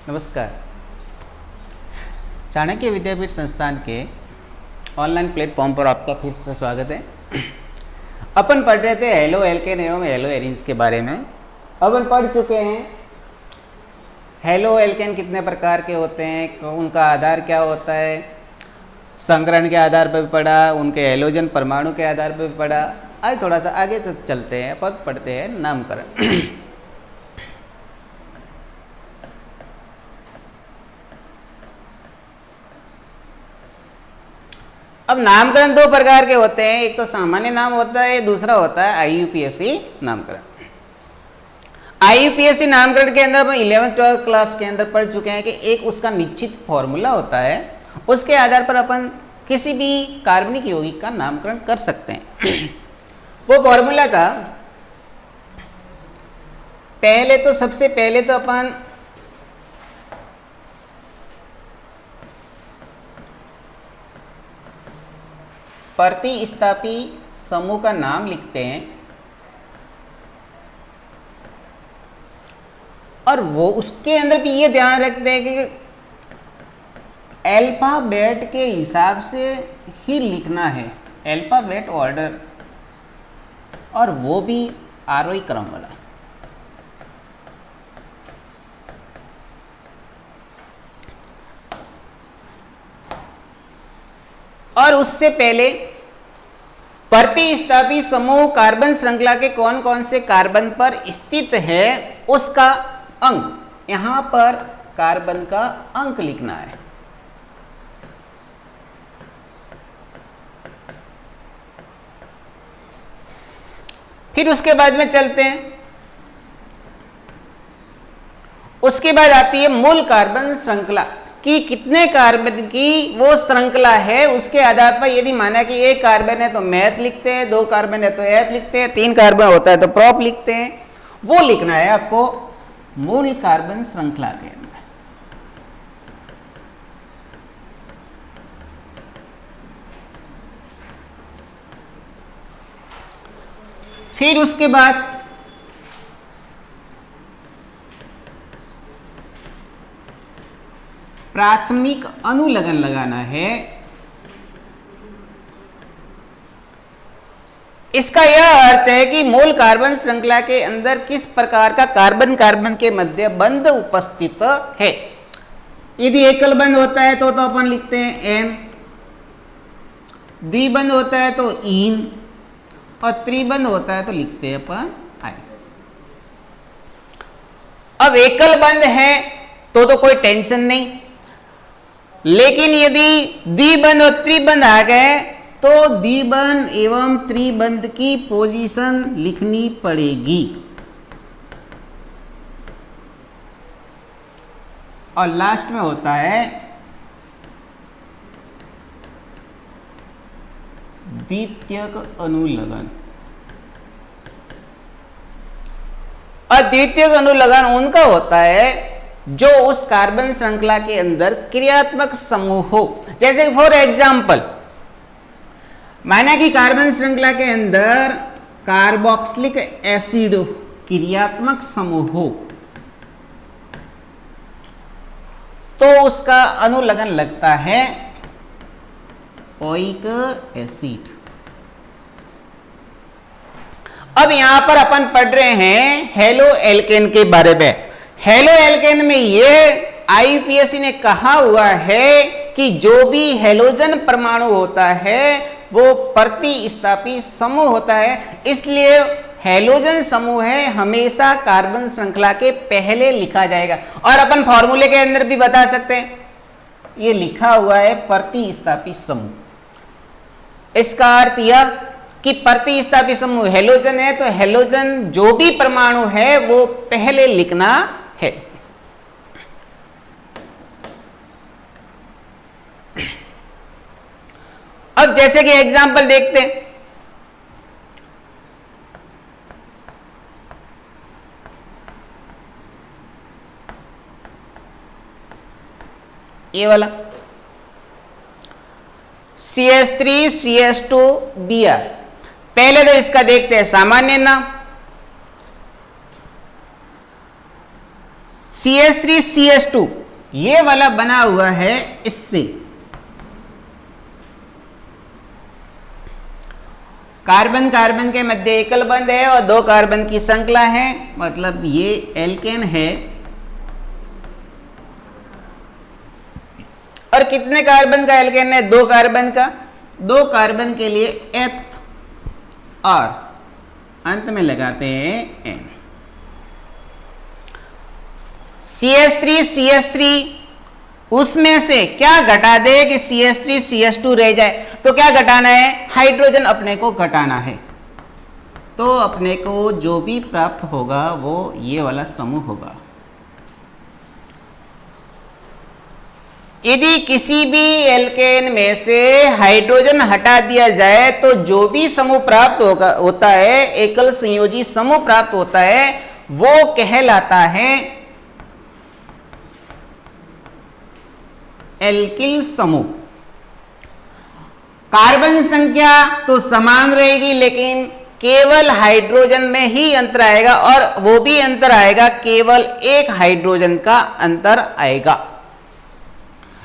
नमस्कार। चाणक्य विद्यापीठ संस्थान के ऑनलाइन प्लेटफॉर्म पर आपका फिर से स्वागत है। अपन पढ़ रहे थे हेलो एल्केन एवं हेलो एरिन्स के बारे में। अपन पढ़ चुके हैं हेलो एल्केन कितने प्रकार के होते हैं, उनका आधार क्या होता है, संकरण के आधार पर भी पढ़ा, उनके हेलोजन परमाणु के आधार पर भी पढ़ा। आज थोड़ा सा आगे तो चलते हैं, पद पढ़ते हैं नामकरण। अब नामकरण दो प्रकार के होते हैं, एक तो सामान्य नाम होता है, दूसरा होता है आईयूपीएसी नामकरण। आईयूपीएसी नामकरण के अंदर हम 11th-12th क्लास के अंदर पढ़ चुके हैं कि एक उसका निश्चित फॉर्मूला होता है, उसके आधार पर अपन किसी भी कार्बनिक यौगिक का नामकरण कर सकते हैं। वो फॉर्मूला था, सबसे पहले तो अपन प्रतिस्थापी समूह का नाम लिखते हैं और वो उसके अंदर भी ये ध्यान रखते हैं कि अल्फाबेट के हिसाब से ही लिखना है, अल्फाबेट ऑर्डर, और वो भी आरोही क्रम वाला। और उससे पहले प्रतिस्थापी समूह कार्बन श्रृंखला के कौन कौन से कार्बन पर स्थित है उसका अंक, यहां पर कार्बन का अंक लिखना है। फिर उसके बाद में चलते हैं, उसके बाद आती है मूल कार्बन श्रृंखला कि कितने कार्बन की वो श्रृंखला है। उसके आधार पर यदि माना कि एक कार्बन है तो मैथ लिखते हैं, 2 कार्बन है तो एथ लिखते हैं, 3 कार्बन होता है तो प्रॉप लिखते हैं। वो लिखना है आपको मूल कार्बन श्रृंखला के अंदर। फिर उसके बाद प्राथमिक अनुलग्न लगाना है। इसका यह अर्थ है कि मूल कार्बन श्रृंखला के अंदर किस प्रकार का कार्बन कार्बन के मध्य बंध उपस्थित है। यदि एकल बंध होता है तो अपन लिखते हैं एन, द्विबंध होता है तो इन, और त्रिबंध होता है तो लिखते हैं अपन आई। अब एकल बंध है तो कोई टेंशन नहीं, लेकिन यदि द्विबंध और त्रिबंध आ गए तो द्विबंध एवं त्रिबंध की पोजीशन लिखनी पड़ेगी। और लास्ट में होता है द्वितीयक अनुलग्न। और द्वितीयक अनुलग्न उनका होता है जो उस कार्बन श्रृंखला के अंदर क्रियात्मक समूह हो। जैसे फॉर एग्जाम्पल माना कि कार्बन श्रृंखला के अंदर कार्बोक्सिलिक एसिड क्रियात्मक समूह हो तो उसका अनुलग्न लगता है ओइक एसिड। अब यहां पर अपन पढ़ रहे हैं हेलो एल्केन के बारे में। हेलो एल्केन में ये आईयूपीएसी ने कहा हुआ है कि जो भी हेलोजन परमाणु होता है वो प्रतिस्थापी समूह होता है, इसलिए हेलोजन समूह है हमेशा कार्बन श्रृंखला के पहले लिखा जाएगा। और अपन फॉर्मूले के अंदर भी बता सकते हैं, ये लिखा हुआ है प्रतिस्थापी समूह। इसका अर्थ यह कि प्रतिस्थापी समूह हेलोजन है तो हेलोजन जो भी परमाणु है वो पहले लिखना है। अब जैसे कि एग्जाम्पल देखते हैं, ये वाला CH3 CH2 Br। पहले तो इसका देखते हैं सामान्य नाम CH3CH2 ये वाला बना हुआ है इससे। कार्बन कार्बन के मध्य एकल बंध है और दो कार्बन की श्रृंखला है, मतलब ये एल्केन है। और कितने कार्बन का एल्केन है? दो कार्बन का। दो कार्बन के लिए एथ और अंत में लगाते हैं एन। CH3CH3 उसमें से क्या घटा दे कि CH3CH2 रह जाए? तो क्या घटाना है? हाइड्रोजन अपने को घटाना है। तो अपने को जो भी प्राप्त होगा वो ये वाला समूह होगा। यदि किसी भी एल्केन में से हाइड्रोजन हटा दिया जाए तो जो भी समूह प्राप्त होता है, एकल संयोजी समूह प्राप्त होता है, वो कहलाता है एल्किल समूह। कार्बन संख्या तो समान रहेगी, लेकिन केवल हाइड्रोजन में ही अंतर आएगा, और वो भी अंतर आएगा केवल एक हाइड्रोजन का अंतर आएगा।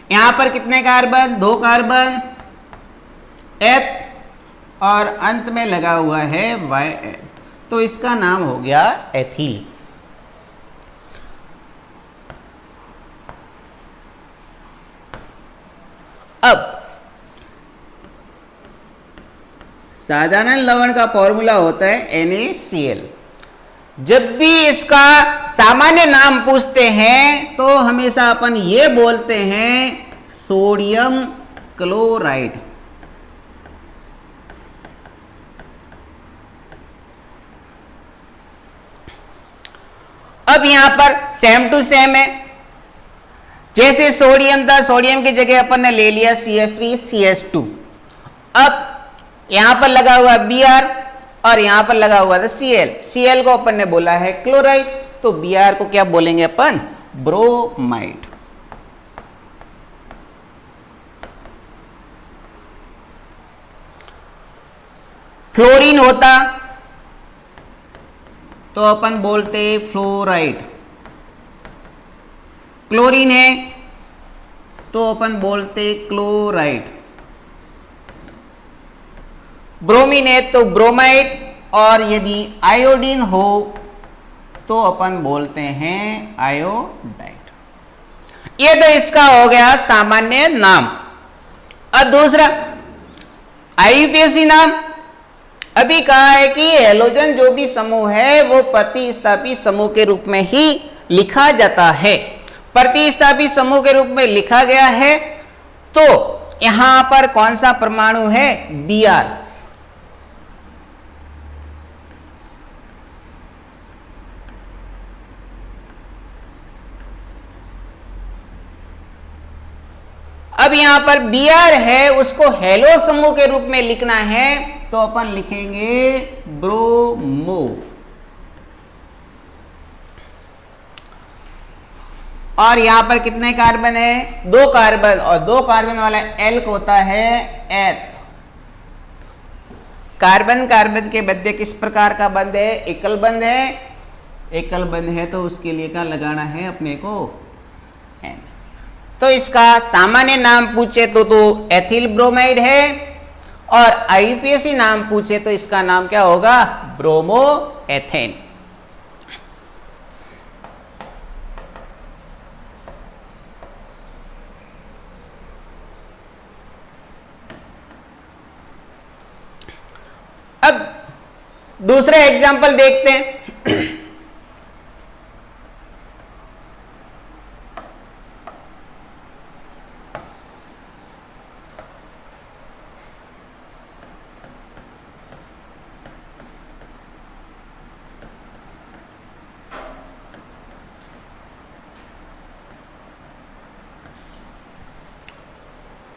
यहां पर कितने कार्बन? दो कार्बन, एथ और अंत में लगा हुआ है YN, तो इसका नाम हो गया एथिल। अब साधारण लवण का फॉर्मूला होता है NaCl। जब भी इसका सामान्य नाम पूछते हैं तो हमेशा अपन ये बोलते हैं सोडियम क्लोराइड। अब यहां पर सेम टू सेम है, जैसे सोडियम था, सोडियम की जगह अपन ने ले लिया CH3CH2। अब यहां पर लगा हुआ Br और यहां पर लगा हुआ था Cl। Cl को अपन ने बोला है क्लोराइड, तो Br को क्या बोलेंगे अपन? ब्रोमाइड। फ्लोरीन होता तो अपन बोलते फ्लोराइड। क्लोरीन है तो अपन बोलते क्लोराइड। ब्रोमीन है तो ब्रोमाइड, और यदि आयोडीन हो तो अपन बोलते हैं आयोडाइड। ये तो इसका हो गया सामान्य नाम। अब दूसरा IUPAC नाम। अभी कहा है कि हैलोजन जो भी समूह है वो प्रतिस्थापी समूह के रूप में ही लिखा जाता है। प्रतिस्थापी समूह के रूप में लिखा गया है, तो यहां पर कौन सा परमाणु है? Br। अब यहां पर Br है, उसको हेलो समूह के रूप में लिखना है, तो अपन लिखेंगे ब्रोमो। और यहां पर कितने कार्बन है? दो कार्बन, और दो कार्बन वाला एल्क होता है एथ। कार्बन कार्बन के मध्य किस प्रकार का बंध है? एकल बंध है। एकल बंध है तो उसके लिए क्या लगाना है अपने को? N। तो इसका सामान्य नाम पूछे तो एथिल ब्रोमाइड है, और IUPAC नाम पूछे तो इसका नाम क्या होगा? Bromo ethane. अब दूसरा एग्जाम्पल देखते हैं।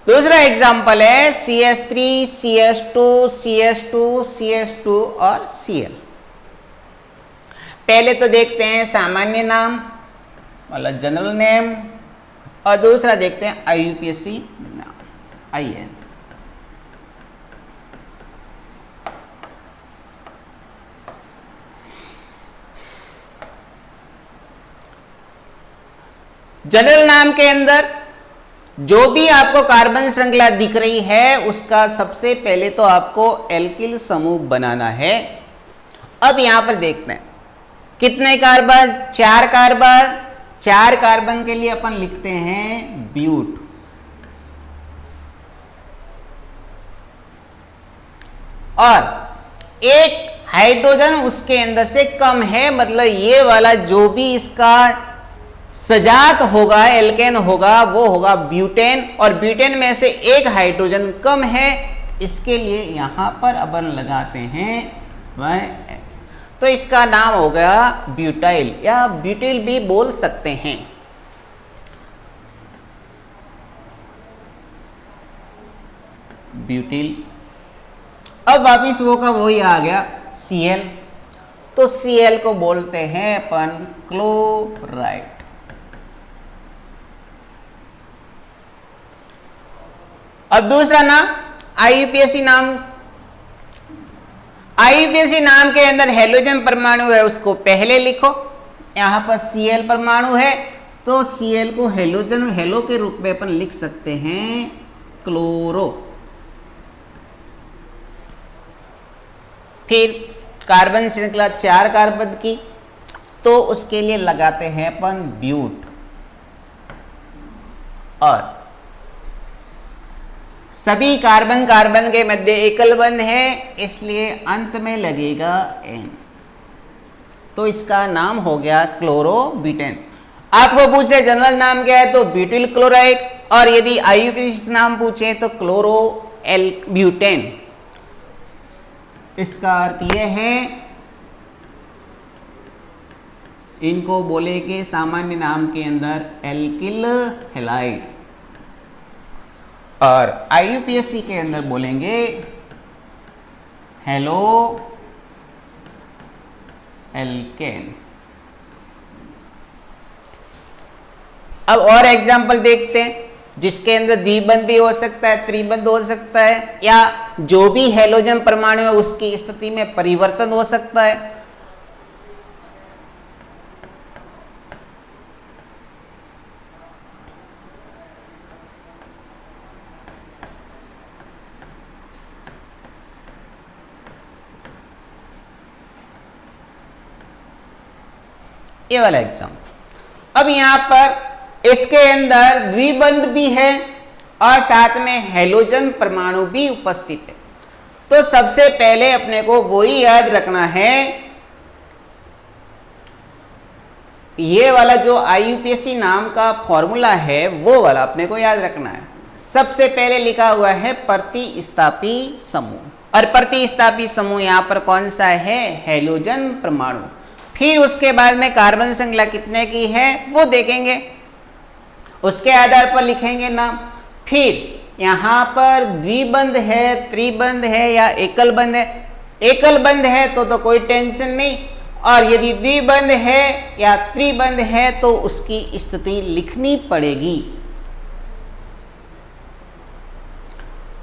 दूसरा एग्जाम्पल है CH3, CH2, CH2, CH2 और Cl। पहले तो देखते हैं सामान्य नाम मतलब जनरल नेम, और दूसरा देखते हैं IUPAC नाम IN। जनरल नाम के अंदर जो भी आपको कार्बन श्रृंखला दिख रही है उसका सबसे पहले तो आपको एल्किल समूह बनाना है। अब यहां पर देखते हैं कितने कार्बन, 4 कार्बन। 4 कार्बन के लिए अपन लिखते हैं ब्यूट। और एक हाइड्रोजन उसके अंदर से कम है, मतलब ये वाला जो भी इसका सजात होगा, एल्केन होगा, वो होगा ब्यूटेन। और ब्यूटेन में से एक हाइड्रोजन कम है, इसके लिए यहां पर अपन लगाते हैं वह, तो इसका नाम हो गया ब्यूटाइल या ब्यूटिल भी बोल सकते हैं। ब्यूटिल। अब वापिस वो का वही आ गया Cl, तो Cl को बोलते हैं अपन क्लोराइड। अब दूसरा नाम IUPAC नाम। IUPAC नाम के अंदर हेलोजन परमाणु है, उसको पहले लिखो। यहां पर Cl परमाणु है तो Cl को हेलोजन, हेलो के रूप में अपन लिख सकते हैं क्लोरो। फिर कार्बन श्रृंखला 4 कार्बन की, तो उसके लिए लगाते हैं अपन ब्यूट। और सभी कार्बन कार्बन के मध्य एकल बंध है, इसलिए अंत में लगेगा N, तो इसका नाम हो गया क्लोरोब्यूटेन। आपको पूछे जनरल नाम क्या है तो ब्यूटिल क्लोराइड, और यदि IUPAC नाम पूछे तो क्लोरो एल ब्यूटेन। इसका अर्थ यह है, इनको बोलेंगे सामान्य नाम के अंदर एल्किल हैलाइड, और IUPAC के अंदर बोलेंगे हेलो एल्केन। अब और एग्जांपल देखते हैं जिसके अंदर द्विबंध भी हो सकता है, त्रिबंध हो सकता है, या जो भी हेलोजन परमाणु है उसकी स्थिति में परिवर्तन हो सकता है। ये वाला एग्जाम्पल। अब यहां पर इसके अंदर द्विबंध भी है और साथ में हेलोजन परमाणु भी उपस्थित है, तो सबसे पहले अपने को वही याद रखना है, ये वाला जो IUPAC नाम का फॉर्मूला है वो वाला अपने को याद रखना है। सबसे पहले लिखा हुआ है प्रतिस्थापी समूह, और प्रतिस्थापी समूह यहां पर कौन सा है, हेलोजन परमाणु। फिर उसके बाद में कार्बन श्रृंखला कितने की है वो देखेंगे, उसके आधार पर लिखेंगे नाम। फिर यहां पर द्विबंध है, त्रिबंध है या एकल बंध है। एकल बंध है तो कोई टेंशन नहीं, और यदि द्विबंध है या त्रिबंध है तो उसकी स्थिति लिखनी पड़ेगी।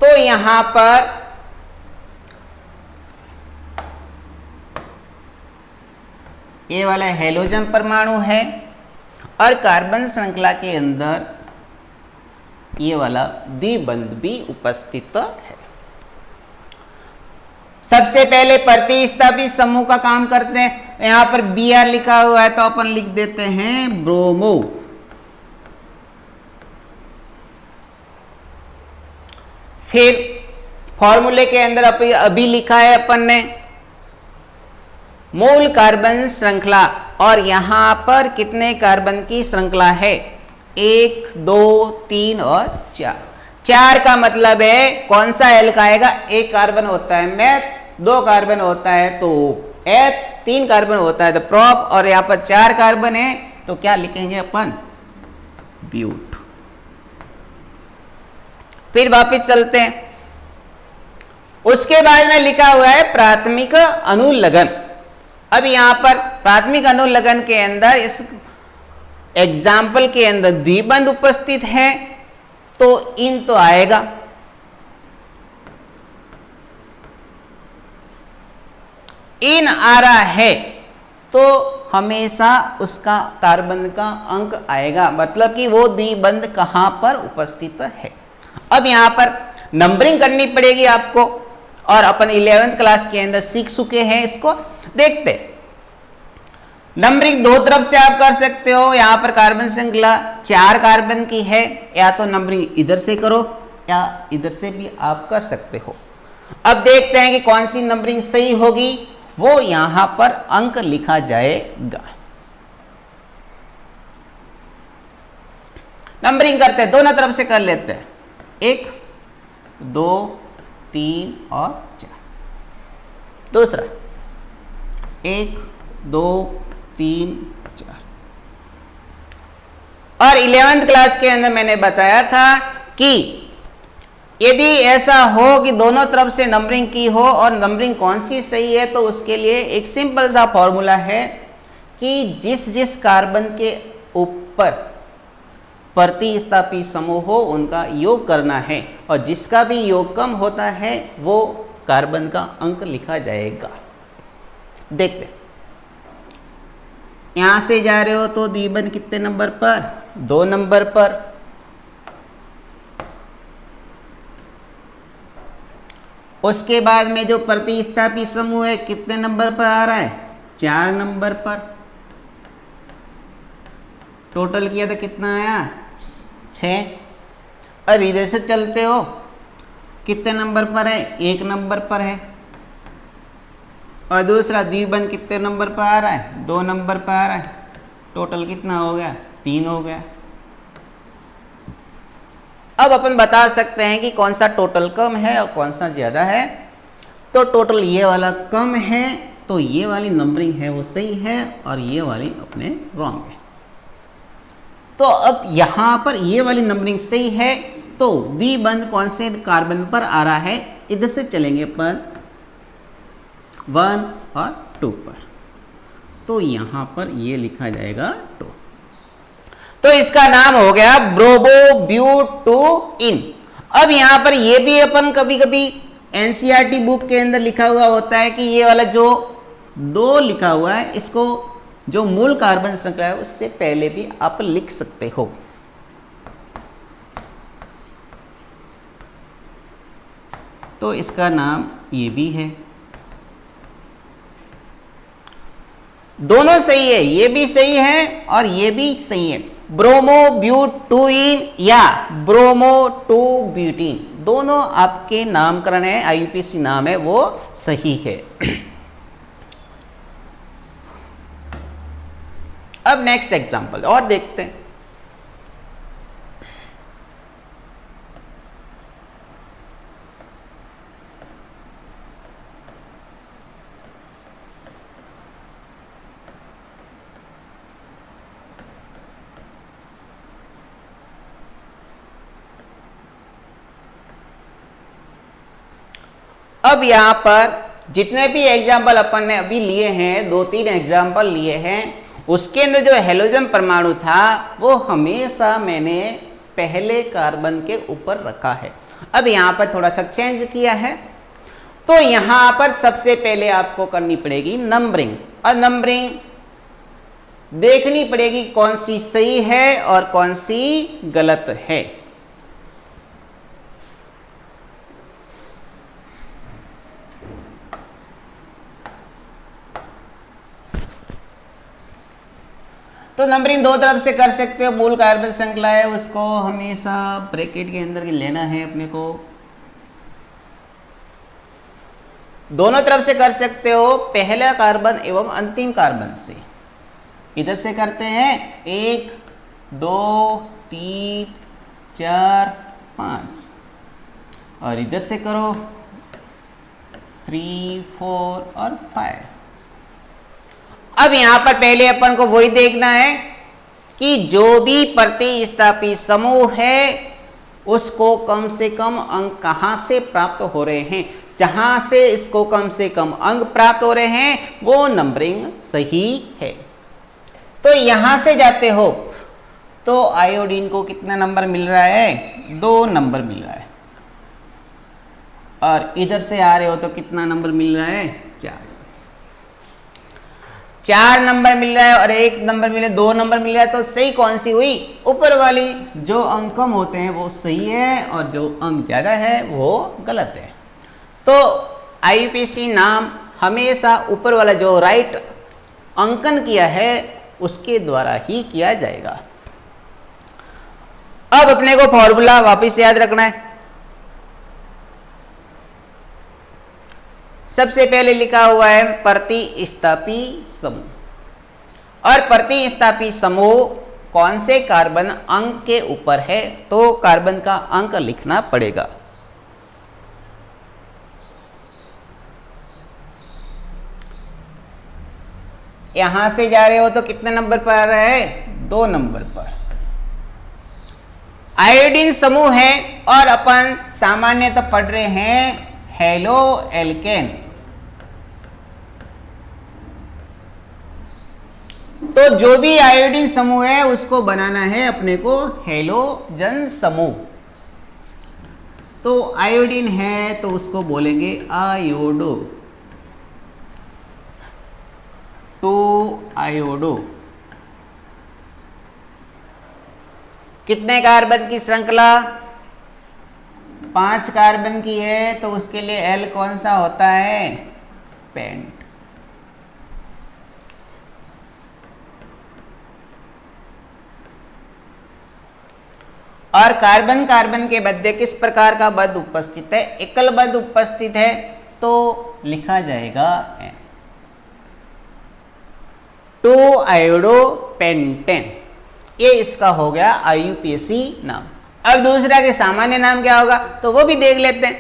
तो यहां पर ये वाला हेलोजन परमाणु है और कार्बन श्रृंखला के अंदर ये वाला द्विबंध भी उपस्थित है। सबसे पहले प्रतिस्थापी समूह का काम करते हैं। यहां पर Br लिखा हुआ है तो अपन लिख देते हैं ब्रोमो। फिर फॉर्मूले के अंदर अभी लिखा है अपन ने मूल कार्बन श्रृंखला, और यहां पर कितने कार्बन की श्रृंखला है, 1 2 3 और 4। 4 का मतलब है कौन सा एल का आएगा, 1 कार्बन होता है मैथ, 2 कार्बन होता है तो एथ, 3 कार्बन होता है तो प्रोप, और यहां पर 4 कार्बन है तो क्या लिखेंगे अपन, ब्यूट। फिर वापिस चलते हैं, उसके बाद में लिखा हुआ है प्राथमिक अनुलग्न। अब यहां पर प्राथमिक अनुलग्न के अंदर इस एग्जाम्पल के अंदर द्विबंध उपस्थित है तो इन तो आएगा, इन आ रहा है तो हमेशा उसका कार्बन का अंक आएगा, मतलब कि वो द्विबंध कहाँ पर उपस्थित है। अब यहाँ पर नंबरिंग करनी पड़ेगी आपको, और अपन 11th क्लास के अंदर सीख चुके हैं इसको। देखते नंबरिंग दो तरफ से आप कर सकते हो। यहाँ पर कार्बन श्रृंखला 4 कार्बन की है, या तो नंबरिंग इधर से करो या इधर से भी आप कर सकते हो। अब देखते हैं कि कौन सी नंबरिंग सही होगी, वो यहां पर अंक लिखा जाएगा। नंबरिंग करते हैं, दोनों तरफ से कर लेते हैं, 1 2 3 और 4। दूसरा 1 2 3 4। और 11th क्लास के अंदर मैंने बताया था कि यदि ऐसा हो कि दोनों तरफ से नंबरिंग की हो और नंबरिंग कौन सी सही है, तो उसके लिए एक सिंपल सा फॉर्मूला है कि जिस जिस कार्बन के ऊपर प्रतिस्थापी समूह हो उनका योग करना है, और जिसका भी योग कम होता है वो कार्बन का अंक लिखा जाएगा। देखते यहां से जा रहे हो तो द्विबंध कितने नंबर पर, 2 नंबर पर। उसके बाद में जो प्रतिस्थापी समूह है कितने नंबर पर आ रहा है, 4 नंबर पर। टोटल किया तो कितना आया, 6। अब इधर से चलते हो, कितने नंबर पर है, 1 नंबर पर है। और दूसरा द्विबंध कितने नंबर पर आ रहा है, 2 नंबर पर आ रहा है। टोटल कितना हो गया, 3 हो गया। अब अपन बता सकते हैं कि कौन सा टोटल कम है और कौन सा ज़्यादा है। तो टोटल ये वाला कम है, तो ये वाली नंबरिंग है वो सही है, और ये वाली अपने रॉन्ग है। तो अब यहाँ पर ये वाली नंबरिंग सही है, तो द्विबंध कौन से कार्बन पर आ रहा है, इधर से चलेंगे अपन 1 और 2 पर। तो यहाँ पर ये लिखा जाएगा 2। तो इसका नाम हो गया ब्रोमोब्यूटूइन। अब यहां पर ये भी अपन कभी कभी एनसीईआरटी बुक के अंदर लिखा हुआ होता है कि ये वाला जो 2 लिखा हुआ है, इसको जो मूल कार्बन श्रृंखला है उससे पहले भी आप लिख सकते हो। तो इसका नाम ये भी है। दोनों सही है, ये भी सही है और ये भी सही है। ब्रोमोब्यूटूइन या ब्रोमोटोब्यूटीन, दोनों आपके नामकरण है, आईयूपीएसी नाम है, वो सही है। अब नेक्स्ट एग्जांपल और देखते हैं। अब यहां पर जितने भी एग्जाम्पल अपन ने अभी लिए हैं, 2-3 एग्जाम्पल लिए हैं, उसके अंदर जो हेलोजन परमाणु था वो हमेशा मैंने पहले कार्बन के ऊपर रखा है। अब यहां पर थोड़ा सा चेंज किया है। तो यहां पर सबसे पहले आपको करनी पड़ेगी नंबरिंग, और नंबरिंग देखनी पड़ेगी कौन सी सही है और कौन सी गलत है। तो नंबरिंग 2 तरफ से कर सकते हो। मूल कार्बन श्रृंखला है उसको हमेशा ब्रैकेट के अंदर लेना है अपने को। दोनों तरफ से कर सकते हो, पहला कार्बन एवं अंतिम कार्बन से। इधर से करते हैं 1 2 3 4 5, और इधर से करो 3 4 और 5। अब यहां पर पहले अपन को वही देखना है कि जो भी प्रतिस्थापी समूह है उसको कम से कम अंक कहां से प्राप्त हो रहे हैं। जहां से इसको कम से कम अंक प्राप्त हो रहे हैं वो नंबरिंग सही है। तो यहां से जाते हो तो आयोडीन को कितना नंबर मिल रहा है, 2 नंबर मिल रहा है, और इधर से आ रहे हो तो कितना नंबर मिल रहा है, 4। 4 नंबर मिल रहा है और 1 नंबर मिल रहा है, 2 नंबर मिल रहा है, तो सही कौन सी हुई? ऊपर वाली। जो अंक कम होते हैं वो सही है और जो अंक ज्यादा है वो गलत है। तो IUPAC नाम हमेशा ऊपर वाला जो राइट अंकन किया है उसके द्वारा ही किया जाएगा। अब अपने को फॉर्मूला वापिस याद रखना है। सबसे पहले लिखा हुआ है प्रतिस्थापी समूह, और प्रतिस्थापी समूह कौन से कार्बन अंक के ऊपर है, तो कार्बन का अंक लिखना पड़ेगा। यहां से जा रहे हो तो कितने नंबर पर आ रहा है? 2 नंबर पर। आयोडीन समूह है और अपन सामान्यतः पढ़ रहे हैं हेलो एल्केन। तो जो भी आयोडीन समूह है उसको बनाना है अपने को हेलोजन समूह। तो आयोडीन है तो उसको बोलेंगे आयोडो, 2 आयोडो। कितने कार्बन की श्रृंखला? 5 कार्बन की है, तो उसके लिए एल कौन सा होता है? पेंट। और कार्बन कार्बन के मध्य किस प्रकार का बंध उपस्थित है? एकल बंध उपस्थित है, तो लिखा जाएगा 2 आयोडो पेंटेन। ये इसका हो गया IUPAC नाम। अब दूसरा के सामान्य नाम क्या होगा तो वो भी देख लेते हैं।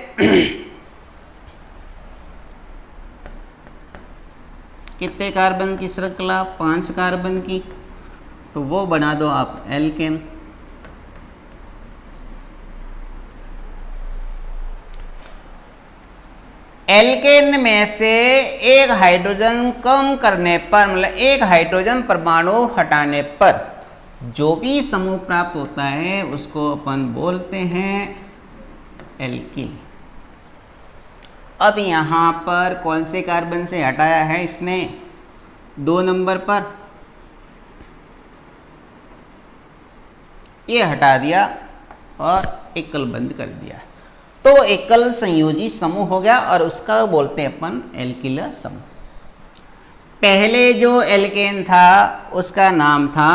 कितने कार्बन की श्रृंखला? 5 कार्बन की, तो वो बना दो आप एल्केन। एल्केन में से एक हाइड्रोजन कम करने पर, मतलब एक हाइड्रोजन परमाणु हटाने पर जो भी समूह प्राप्त होता है उसको अपन बोलते हैं एल्किल। अब यहां पर कौन से कार्बन से हटाया है इसने? 2 नंबर पर ये हटा दिया और एकल बंद कर दिया, तो एकल संयोजी समूह हो गया और उसका बोलते हैं अपन एल्किल समूह। पहले जो एल्केन था उसका नाम था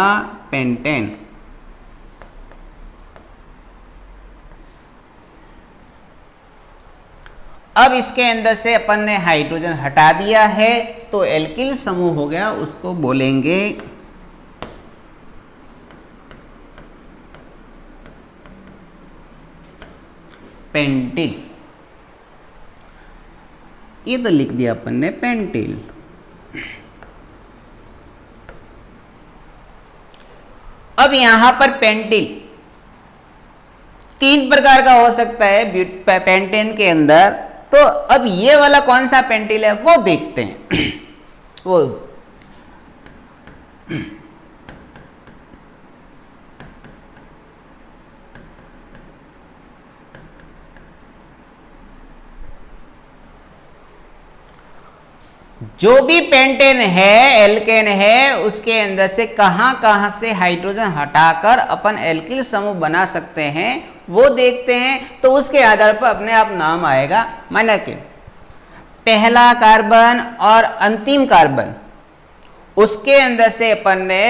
पेंटेन। अब इसके अंदर से अपन ने हाइड्रोजन हटा दिया है तो एल्किल समूह हो गया, उसको बोलेंगे पेंटिल। ये तो लिख दिया अपन ने पेंटिल। अब यहां पर पेंटिल 3 प्रकार का हो सकता है पेंटेन के अंदर, तो अब ये वाला कौन सा पेंटिल है वो देखते हैं। वो जो भी पेंटेन है, एल्केन है, उसके अंदर से कहां से हाइड्रोजन हटाकर अपन एल्किल समूह बना सकते हैं वो देखते हैं। तो उसके आधार पर अपने आप नाम आएगा। माना कि पहला कार्बन और अंतिम कार्बन उसके अंदर से अपन ने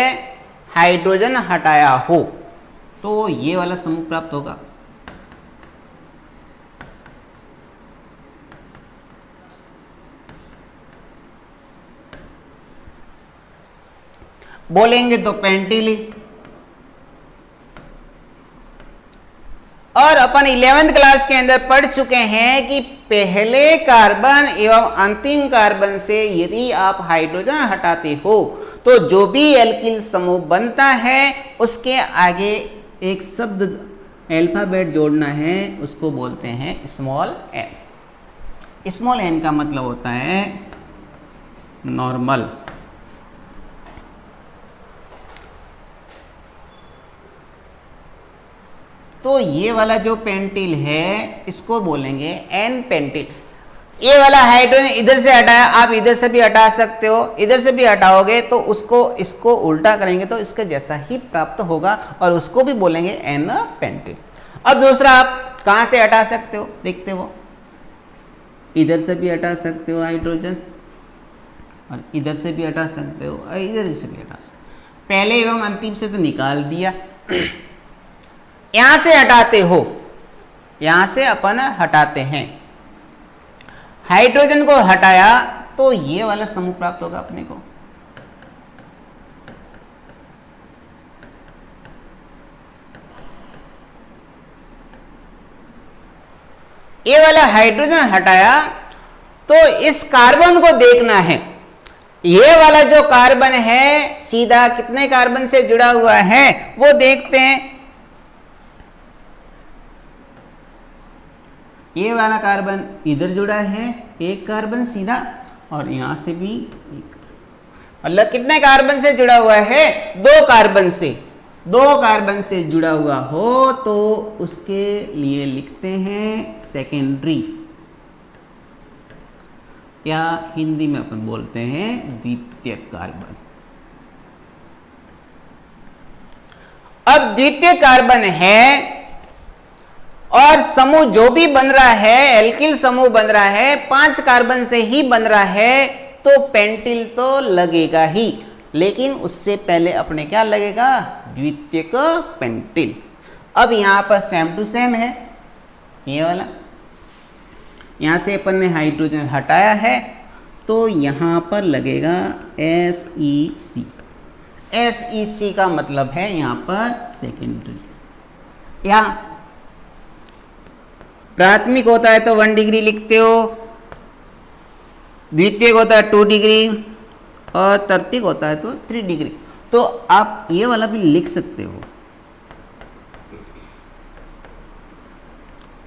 हाइड्रोजन हटाया हो तो ये वाला समूह प्राप्त होगा। बोलेंगे तो पेंटिली। और अपन 11th क्लास के अंदर पढ़ चुके हैं कि पहले कार्बन एवं अंतिम कार्बन से यदि आप हाइड्रोजन हटाते हो तो जो भी एल्किल समूह बनता है उसके आगे एक शब्द अल्फाबेट जोड़ना है, उसको बोलते हैं स्मॉल एन। स्मॉल एन का मतलब होता है नॉर्मल। तो ये वाला जो पेंटिल है इसको बोलेंगे एन पेंटिल। ये वाला हाइड्रोजन इधर से हटाया, आप इधर से भी हटा सकते हो, इधर से भी हटाओगे तो उसको इसको उल्टा करेंगे तो इसके जैसा ही प्राप्त होगा और उसको भी बोलेंगे एन पेंटिल। अब दूसरा आप कहां से हटा सकते हो, देखते हो, इधर से भी हटा सकते हो हाइड्रोजन और इधर से भी हटा सकते हो और इधर से भी हटा सकते हो। पहले एवं अंतिम से तो निकाल दिया, यहां से हटाते हो, यहां से अपन हटाते हैं, हाइड्रोजन को हटाया तो ये वाला समूह प्राप्त होगा अपने को। ये वाला हाइड्रोजन हटाया तो इस कार्बन को देखना है, ये वाला जो कार्बन है सीधा कितने कार्बन से जुड़ा हुआ है वो देखते हैं। ये वाला कार्बन इधर जुड़ा है, एक कार्बन सीधा, और यहां से भी एक, मतलब कितने कार्बन से जुड़ा हुआ है, दो कार्बन से, दो कार्बन से जुड़ा हुआ हो तो उसके लिए लिखते हैं सेकेंडरी, या हिंदी में अपन बोलते हैं द्वितीय कार्बन। अब द्वितीय कार्बन है और समूह जो भी बन रहा है, एल्किल समूह बन रहा है, 5 कार्बन से ही बन रहा है, तो पेंटिल तो लगेगा ही, लेकिन उससे पहले अपने क्या लगेगा, द्वितीयक पेंटिल। अब यहां पर सेम टू सेम है, ये वाला, यहां से अपन ने हाइड्रोजन हटाया है तो यहां पर लगेगा SEC। SEC का मतलब है यहां पर सेकेंडरी, या प्राथमिक होता है तो 1 डिग्री लिखते हो, द्वितीयक होता है 2 डिग्री और तृतीयक होता है तो 3 डिग्री। तो आप ये वाला भी लिख सकते हो,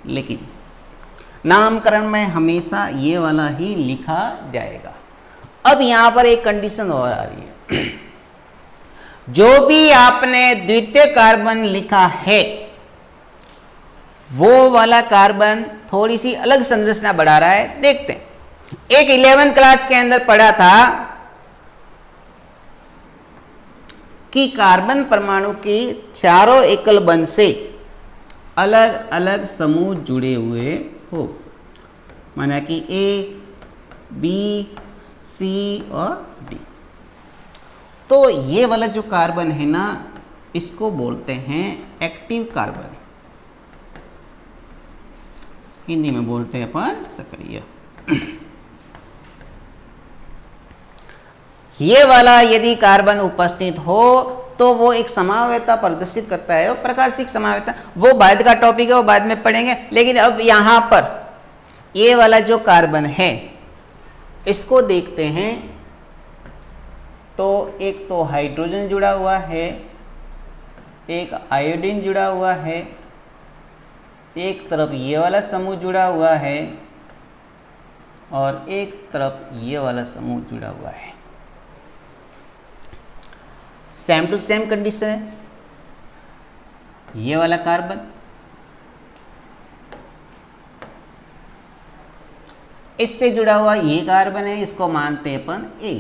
लेकिन नामकरण में हमेशा ये वाला ही लिखा जाएगा। अब यहां पर एक कंडीशन और आ रही है, जो भी आपने द्वितीय कार्बन लिखा है वो वाला कार्बन थोड़ी सी अलग संरचना बढ़ा रहा है, देखते हैं। एक 11th क्लास के अंदर पढ़ा था कि कार्बन परमाणु की चारों एकल बंध से अलग अलग समूह जुड़े हुए हो, माना कि A, B, C और D। तो ये वाला जो कार्बन है ना, इसको बोलते हैं एक्टिव कार्बन, हिंदी में बोलते हैं अपन सक्रिय। ये वाला यदि कार्बन उपस्थित हो तो वो एक समावेता प्रदर्शित करता है, वो प्रकाशिक समावेता, वो बाद का टॉपिक है, वो बाद में पढ़ेंगे। लेकिन अब यहां पर ये वाला जो कार्बन है इसको देखते हैं, तो एक तो हाइड्रोजन जुड़ा हुआ है, एक आयोडीन जुड़ा हुआ है, एक तरफ ये वाला समूह जुड़ा हुआ है और एक तरफ ये वाला समूह जुड़ा हुआ है। सेम टू सेम कंडीशन है, ये वाला कार्बन इससे जुड़ा हुआ ये कार्बन है, इसको मानते हैं अपन A,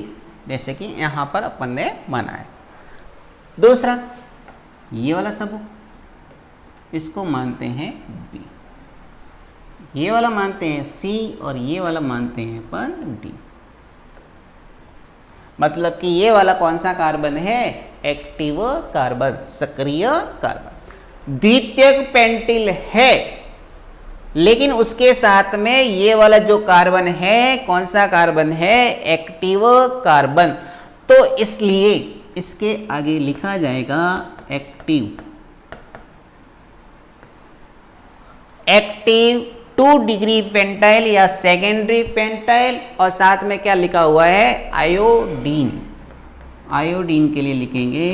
जैसे कि यहां पर अपन ने माना है। दूसरा ये वाला समूह, इसको मानते हैं B, ये वाला मानते हैं C और ये वाला मानते हैं अपन D। मतलब कि ये वाला कौन सा कार्बन है, एक्टिव कार्बन, सक्रिय कार्बन, द्वितीयक पेंटिल है। लेकिन उसके साथ में ये वाला जो कार्बन है, कौन सा कार्बन है, एक्टिव कार्बन, तो इसलिए इसके आगे लिखा जाएगा एक्टिव, एक्टिव 2 डिग्री पेंटाइल या सेकेंडरी पेंटाइल, और साथ में क्या लिखा हुआ है, आयोडीन। आयोडीन के लिए लिखेंगे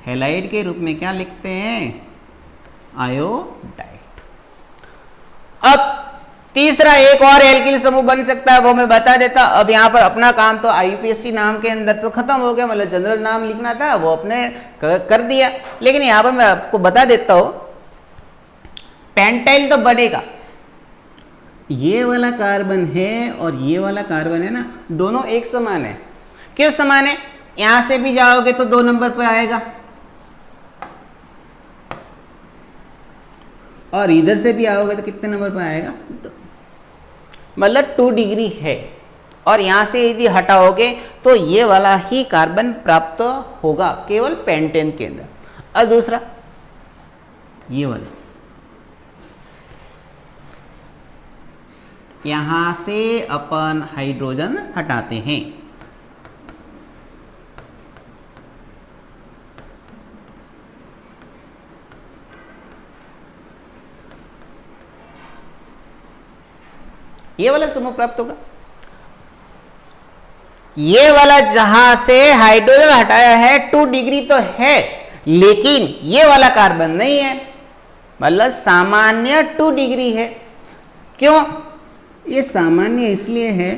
हैलाइड के रूप में क्या लिखते हैं, आयोडाइड। अब तीसरा एक और एल्किल समूह बन सकता है, वो मैं बता देता। अब यहाँ पर अपना काम तो IUPAC नाम के अंदर तो खत्म हो गया, मतलब जनरल नाम लिखना था वो अपने कर दिया। लेकिन यहाँ पर मैं आपको बता देता हूं, पेंटाइल तो बनेगा, ये वाला कार्बन है और ये वाला कार्बन है ना, दोनों एक समान है। क्यों समान है? यहां से भी जाओगे तो 2 नंबर पर आएगा और इधर से भी आओगे तो कितने नंबर पर आएगा? मतलब 2 डिग्री है। और यहां से यदि हटाओगे तो ये वाला ही कार्बन प्राप्त होगा केवल पेंटेन के अंदर। और दूसरा ये वाला, यहां से अपन हाइड्रोजन हटाते हैं, ये वाला समूह प्राप्त होगा। ये वाला जहां से हाइड्रोजन हटाया है 2 डिग्री तो है, लेकिन ये वाला कार्बन नहीं है, मतलब सामान्य 2 डिग्री है। क्यों? ये सामान्य इसलिए है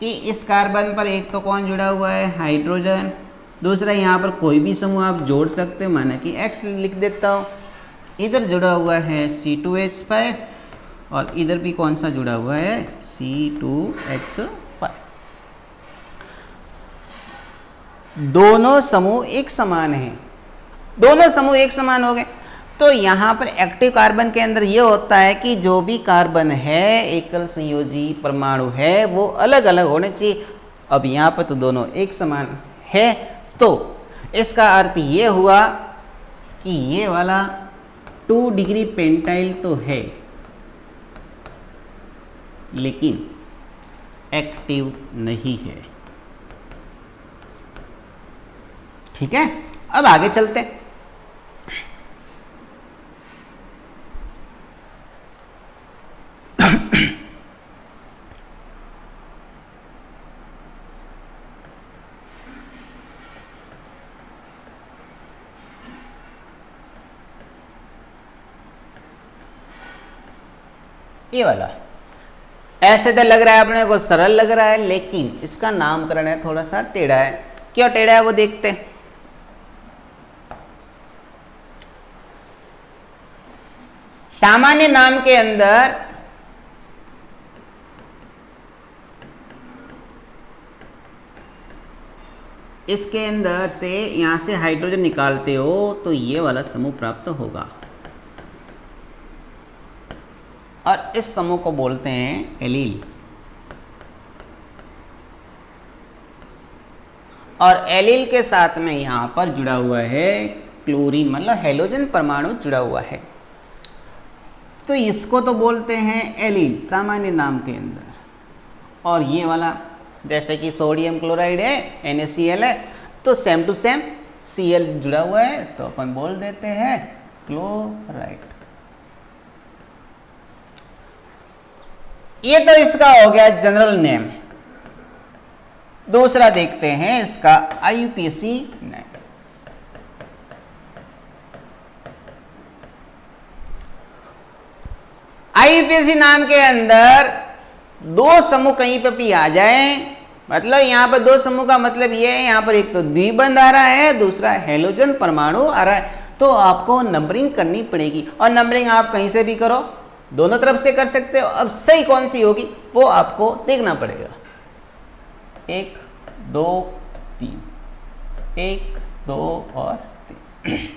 कि इस कार्बन पर एक तो कौन जुड़ा हुआ है? हाइड्रोजन। दूसरा यहाँ पर कोई भी समूह आप जोड़ सकते हो, माना कि X लिख देता हूँ। इधर जुड़ा हुआ है C2H5 और इधर भी कौन सा जुड़ा हुआ है? C2H5। दोनों समूह एक समान हैं, दोनों समूह एक समान हो गए। तो यहाँ पर एक्टिव कार्बन के अंदर ये होता है कि जो भी कार्बन है एकल संयोजी परमाणु है वो अलग अलग होने चाहिए। अब यहाँ पर तो दोनों एक समान है, तो इसका अर्थ ये हुआ कि ये वाला 2 डिग्री पेंटाइल तो है लेकिन एक्टिव नहीं है। ठीक है, अब आगे चलते हैं। ये वाला ऐसे तो लग रहा है अपने को सरल लग रहा है, लेकिन इसका नामकरण है थोड़ा सा टेढ़ा है। क्यों टेढ़ा है वो देखते हैं। सामान्य नाम के अंदर इसके अंदर से यहां से हाइड्रोजन निकालते हो तो ये वाला समूह प्राप्त होगा और इस समूह को बोलते हैं एलील। और एलील के साथ में यहां पर जुड़ा हुआ है क्लोरीन, मतलब हेलोजन परमाणु जुड़ा हुआ है, तो इसको तो बोलते हैं एलील सामान्य नाम के अंदर। और ये वाला जैसे कि सोडियम क्लोराइड है NaCl है, तो सेम टू सेम Cl जुड़ा हुआ है तो अपन बोल देते हैं क्लोराइड। ये तो इसका हो गया जनरल नेम। दूसरा देखते हैं इसका IUPAC नेम। IUPAC नाम के अंदर 2 समूह कहीं पर भी आ जाए, मतलब यहां पर 2 समूह का मतलब ये है, यहां पर एक तो द्विबंध आ रहा है, दूसरा हेलोजन परमाणु आ रहा है, तो आपको नंबरिंग करनी पड़ेगी। और नंबरिंग आप कहीं से भी करो, दोनों तरफ से कर सकते हो। अब सही कौन सी होगी वो आपको देखना पड़ेगा। 1 2 3, 1 2 और 3।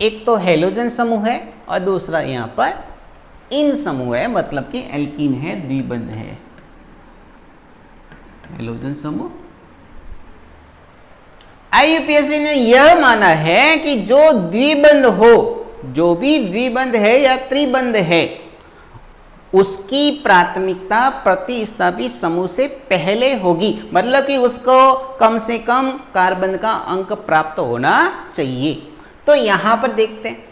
एक तो हेलोजन समूह है और दूसरा यहां पर इन समूह है, मतलब कि एल्कीन है, द्विबंध है। हेलोजन समूह IUPAC ने यह माना है कि जो द्विबंध हो, जो भी द्विबंध है या त्रिबंध है, उसकी प्राथमिकता प्रतिस्थापी समूह से पहले होगी, मतलब कि उसको कम से कम कार्बन का अंक प्राप्त होना चाहिए। तो यहां पर देखते हैं,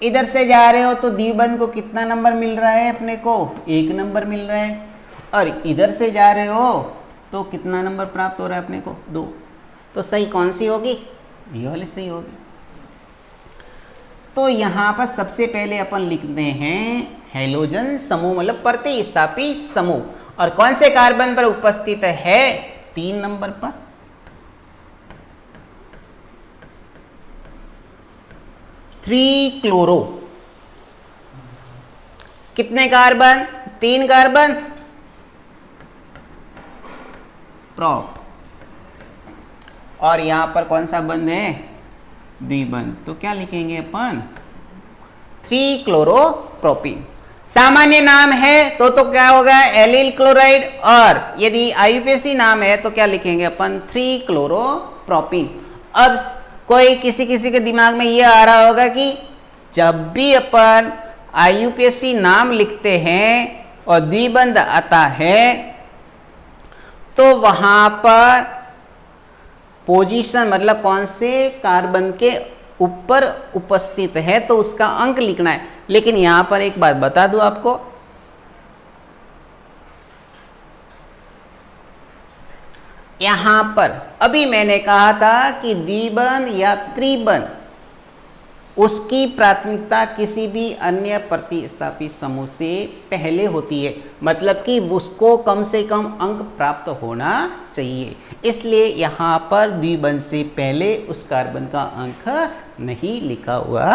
इधर से जा रहे हो तो द्विबंध को कितना नंबर मिल रहा है अपने को? 1 नंबर मिल रहा है। और इधर से जा रहे हो तो कितना नंबर प्राप्त हो रहा है अपने को? 2। तो सही कौन सी होगी? ये वाली सही होगी। तो यहां पर सबसे पहले अपन लिखते हैं हेलोजन समूह, मतलब प्रतिस्थापी समूह। और कौन से कार्बन पर उपस्थित है? 3 नंबर पर। थ्री क्लोरो कितने कार्बन? 3 carbon, prop. और यहां पर कौन सा बंध है? द्विबंध। तो क्या लिखेंगे अपन? 3 क्लोरोप्रोपीन। सामान्य नाम है तो क्या होगा? Allyl chloride. और यदि आईयूपीएसी नाम है तो क्या लिखेंगे अपन? 3 क्लोरोप्रोपीन। अब कोई किसी के दिमाग में यह आ रहा होगा कि जब भी अपन आईयूपीएसी नाम लिखते हैं और द्विबंध आता है तो वहां पर पोजीशन मतलब कौन से कार्बन के ऊपर उपस्थित है तो उसका अंक लिखना है। लेकिन यहां पर एक बात बता दूं आपको, यहां पर अभी मैंने कहा था कि द्विबंध या त्रिबंध उसकी प्राथमिकता किसी भी अन्य प्रतिस्थापी समूह से पहले होती है, मतलब कि उसको कम से कम अंक प्राप्त होना चाहिए। इसलिए यहां पर द्विबंध से पहले उस कार्बन का अंक नहीं लिखा हुआ